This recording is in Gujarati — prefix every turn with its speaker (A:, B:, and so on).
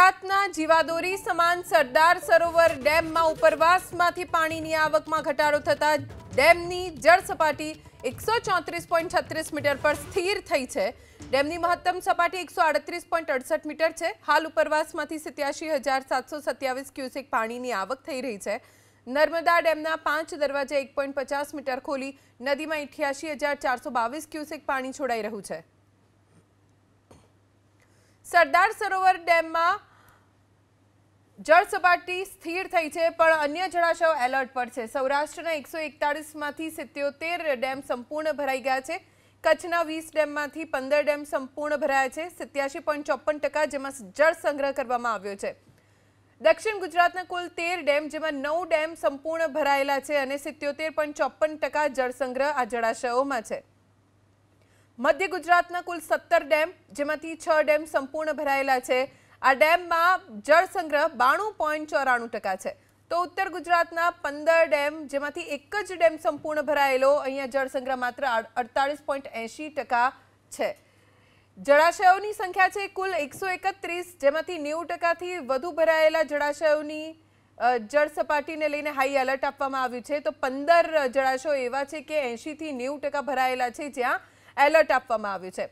A: ગુજરાતના જીવાદોરી સમાન સરદાર સરોવર ડેમમાં ઉપરવાસમાંથી પાણીની આવકમાં ઘટાડો થતા ડેમની જળ સપાટી 134.36 મીટર પર સ્થિર થઈ છે। ડેમની મહત્તમ સપાટી 138.68 મીટર છે। હાલ ઉપરવાસમાંથી 87,727 ક્યુસેક પાણીની આવક થઈ રહી છે। નર્મદા ડેમના 5 દરવાજા 1.50 મીટર ખોલી નદીમાં 88,422 ક્યુસેક પાણી છોડાઈ રહ્યું છે। સરદાર સરોવર ડેમમાં જળ સપાટી સ્થિર થઈ છે, પણ અન્ય જળાશયો એલર્ટ પર છે। સૌરાષ્ટ્રના 141માંથી 77 ડેમ સંપૂર્ણ ભરાઈ ગયા છે। કચ્છના 20 ડેમમાંથી 15 ડેમ સંપૂર્ણ ભરાયા છે, 87.54%, જેમાં જળ સંગ્રહ કરવામાં આવ્યો છે। દક્ષિણ ગુજરાતના કુલ 13 ડેમ, જેમાં 9 ડેમ સંપૂર્ણ ભરાયેલા છે અને 77.54% જળ સંગ્રહ આ જળાશયોમાં છે। મધ્ય ગુજરાતના કુલ 17 ડેમ, જેમાંથી 6 ડેમ સંપૂર્ણ ભરાયેલા છે। આ ડેમમાં જળ સંગ્રહ 92.94% છે। તો ઉત્તર ગુજરાતના 15 ડેમ, જેમાંથી એક જ ડેમ સંપૂર્ણ ભરાયેલો, અહીંયા જળ સંગ્રહ માત્ર 48.80% છે। જળાશયોની સંખ્યા છે કુલ 131, જેમાંથી 90%થી વધુ ભરાયેલા જળાશયોની જળ સપાટીને લઈને હાઈ એલર્ટ આપવામાં આવ્યું છે। તો 15 જળાશયો એવા છે કે 80થી 90% ભરાયેલા છે, જ્યાં એલર્ટ આપવામાં આવ્યું છે।